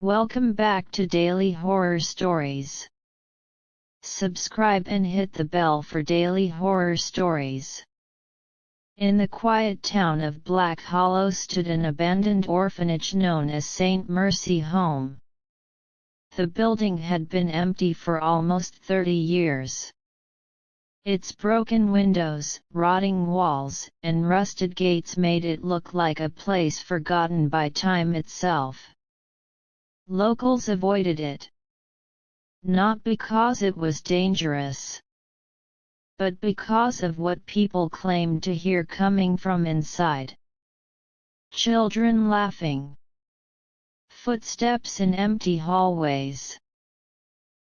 Welcome back to Daily Horror Stories. Subscribe and hit the bell for daily horror stories. In the quiet town of Black Hollow stood an abandoned orphanage known as St. Mercy Home. The building had been empty for almost 30 years. Its broken windows, rotting walls, and rusted gates made it look like a place forgotten by time itself. Locals avoided it. Not because it was dangerous, but because of what people claimed to hear coming from inside. Children laughing, footsteps in empty hallways,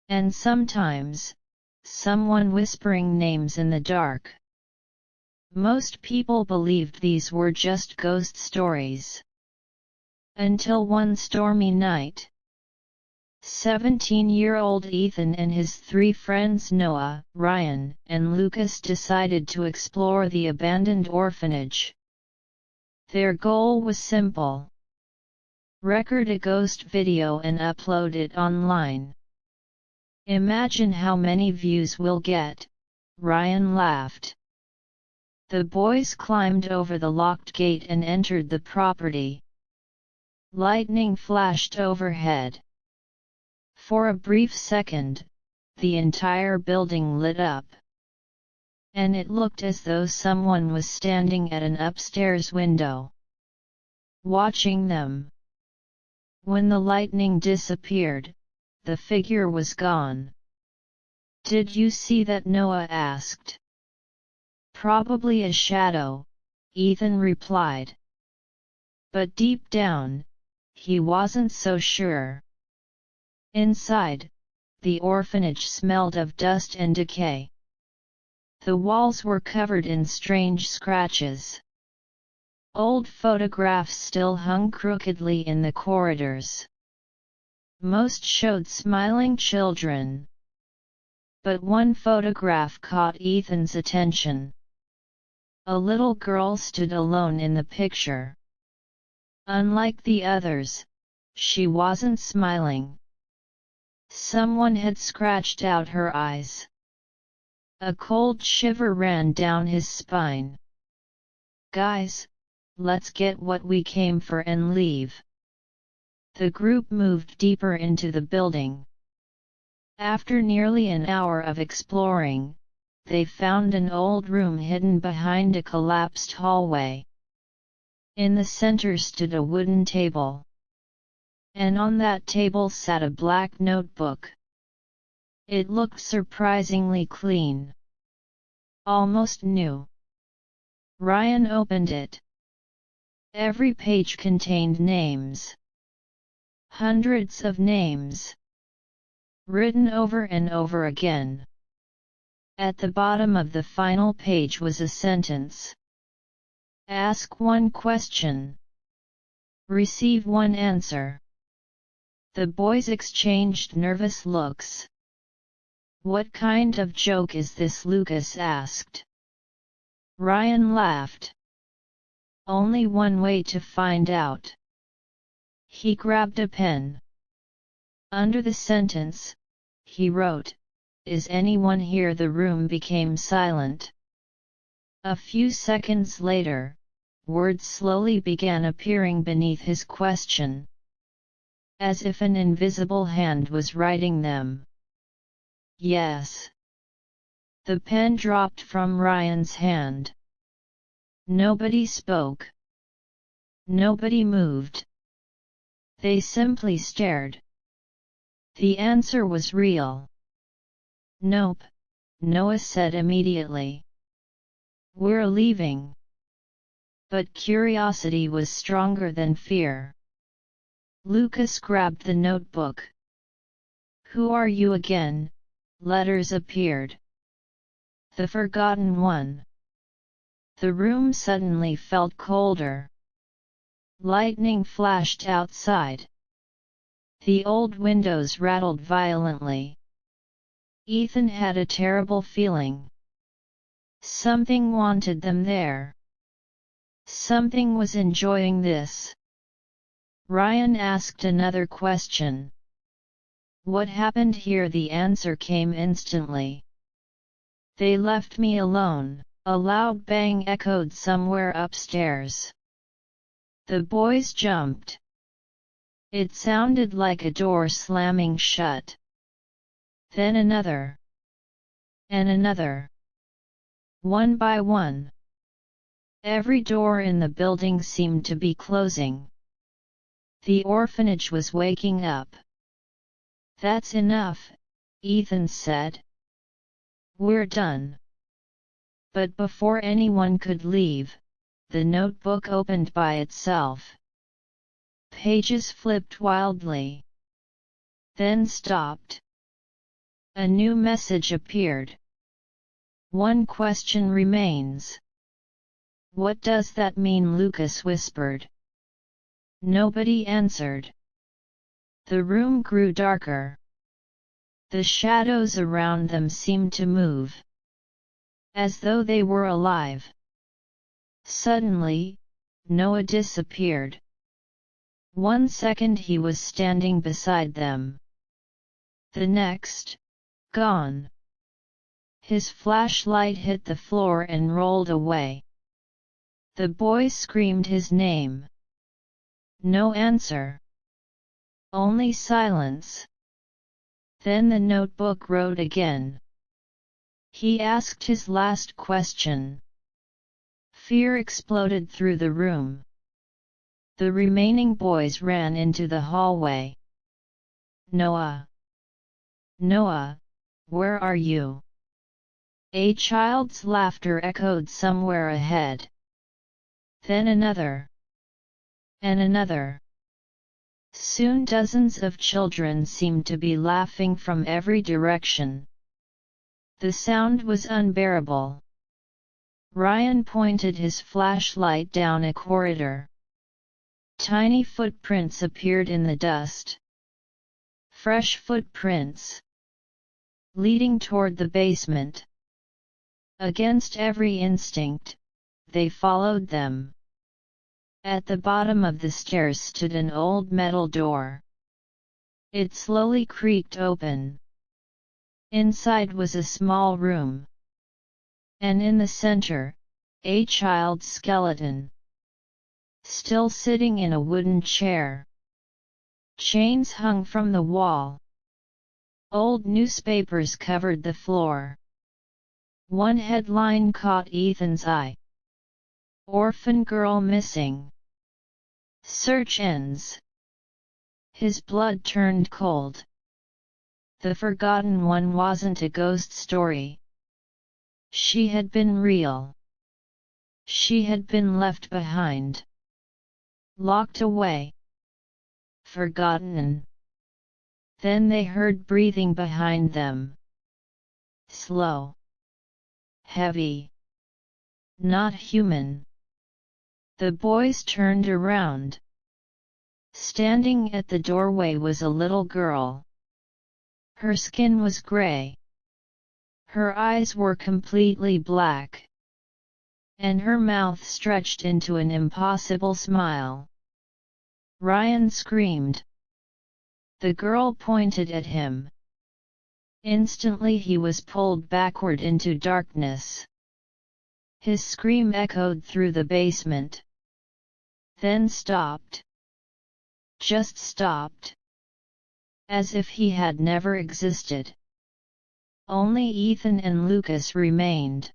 and sometimes, someone whispering names in the dark. Most people believed these were just ghost stories. Until one stormy night, 17-year-old Ethan and his three friends Noah, Ryan, and Lucas decided to explore the abandoned orphanage. Their goal was simple: record a ghost video and upload it online. Imagine how many views we'll get, Ryan laughed. The boys climbed over the locked gate and entered the property. Lightning flashed overhead. For a brief second, the entire building lit up. And it looked as though someone was standing at an upstairs window, watching them. When the lightning disappeared, the figure was gone. "Did you see that?" Noah asked. "Probably a shadow," Ethan replied. But deep down, he wasn't so sure. Inside, the orphanage smelled of dust and decay. The walls were covered in strange scratches. Old photographs still hung crookedly in the corridors. Most showed smiling children. But one photograph caught Ethan's attention. A little girl stood alone in the picture. Unlike the others, she wasn't smiling. Someone had scratched out her eyes. A cold shiver ran down his spine. "Guys, let's get what we came for and leave." The group moved deeper into the building. After nearly an hour of exploring, they found an old room hidden behind a collapsed hallway. In the center stood a wooden table. And on that table sat a black notebook. It looked surprisingly clean. Almost new. Ryan opened it. Every page contained names. Hundreds of names. Written over and over again. At the bottom of the final page was a sentence. "Ask one question. Receive one answer." The boys exchanged nervous looks. "What kind of joke is this?" Lucas asked. Ryan laughed. "Only one way to find out." He grabbed a pen. Under the sentence, he wrote, "Is anyone here?" The room became silent. A few seconds later, words slowly began appearing beneath his question, as if an invisible hand was writing them. "Yes." The pen dropped from Ryan's hand. Nobody spoke. Nobody moved. They simply stared. The answer was real. "Nope," Noah said immediately. "We're leaving." But curiosity was stronger than fear. Lucas grabbed the notebook. "Who are you again?" Letters appeared. "The Forgotten One." The room suddenly felt colder. Lightning flashed outside. The old windows rattled violently. Ethan had a terrible feeling. Something wanted them there. Something was enjoying this. Ryan asked another question. What happened here? The answer came instantly. They left me alone. A loud bang echoed somewhere upstairs. The boys jumped. It sounded like a door slamming shut. Then another. And another. One by one. Every door in the building seemed to be closing. The orphanage was waking up. That's enough, Ethan said. We're done. But before anyone could leave, the notebook opened by itself. Pages flipped wildly. Then stopped. A new message appeared. One question remains. What does that mean? Lucas whispered. Nobody answered. The room grew darker. The shadows around them seemed to move, as though they were alive. Suddenly, Noah disappeared. 1 second he was standing beside them. The next, gone. His flashlight hit the floor and rolled away. The boy screamed his name. No answer. Only silence. Then the notebook wrote again. He asked his last question. Fear exploded through the room. The remaining boys ran into the hallway. Noah! Noah, where are you? A child's laughter echoed somewhere ahead. Then another. And another. Soon dozens of children seemed to be laughing from every direction. The sound was unbearable. Ryan pointed his flashlight down a corridor. Tiny footprints appeared in the dust. Fresh footprints. Leading toward the basement. Against every instinct, they followed them. At the bottom of the stairs stood an old metal door. It slowly creaked open. Inside was a small room. And in the center, a child's skeleton. Still sitting in a wooden chair. Chains hung from the wall. Old newspapers covered the floor. One headline caught Ethan's eye. Orphan girl missing. Search ends. His blood turned cold. The forgotten one wasn't a ghost story. She had been real. She had been left behind. Locked away. Forgotten. Then they heard breathing behind them. Slow. Heavy. Not human. The boys turned around. Standing at the doorway was a little girl. Her skin was gray. Her eyes were completely black. And her mouth stretched into an impossible smile. Ryan screamed. The girl pointed at him. Instantly he was pulled backward into darkness. His scream echoed through the basement. Then stopped. Just stopped. As if he had never existed. Only Ethan and Lucas remained.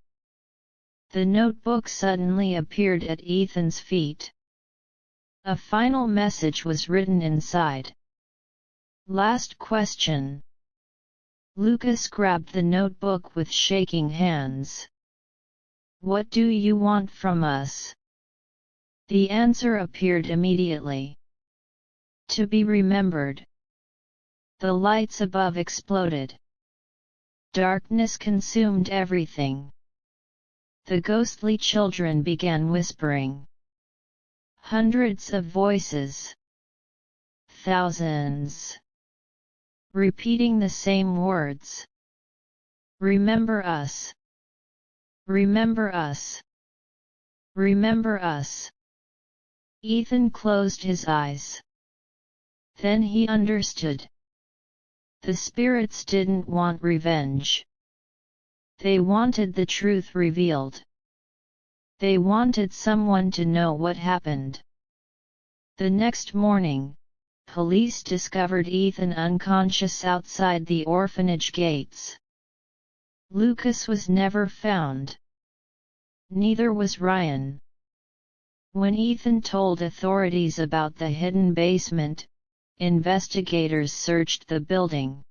The notebook suddenly appeared at Ethan's feet. A final message was written inside. Last question. Lucas grabbed the notebook with shaking hands. What do you want from us? The answer appeared immediately. To be remembered. The lights above exploded. Darkness consumed everything. The ghostly children began whispering. Hundreds of voices. Thousands. Repeating the same words. Remember us. Remember us. Remember us. Ethan closed his eyes. Then he understood. The spirits didn't want revenge. They wanted the truth revealed. They wanted someone to know what happened. The next morning, police discovered Ethan unconscious outside the orphanage gates. Lucas was never found. Neither was Ryan. When Ethan told authorities about the hidden basement, investigators searched the building.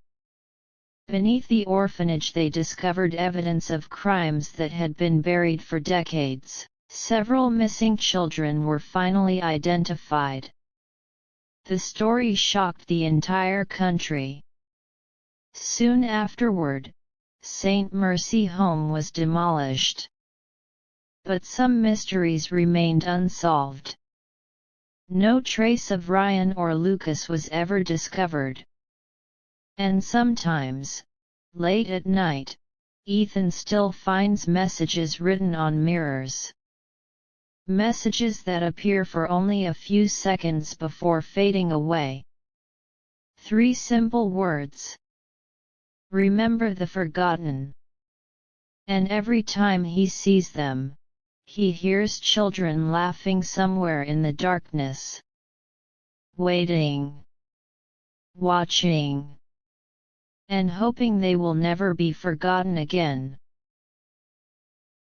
Beneath the orphanage they discovered evidence of crimes that had been buried for decades. Several missing children were finally identified. The story shocked the entire country. Soon afterward, St. Mercy Home was demolished. But some mysteries remained unsolved. No trace of Ryan or Lucas was ever discovered. And sometimes, late at night, Ethan still finds messages written on mirrors. Messages that appear for only a few seconds before fading away. 3 simple words. Remember the forgotten. And every time he sees them, he hears children laughing somewhere in the darkness. Waiting. Watching. And hoping they will never be forgotten again.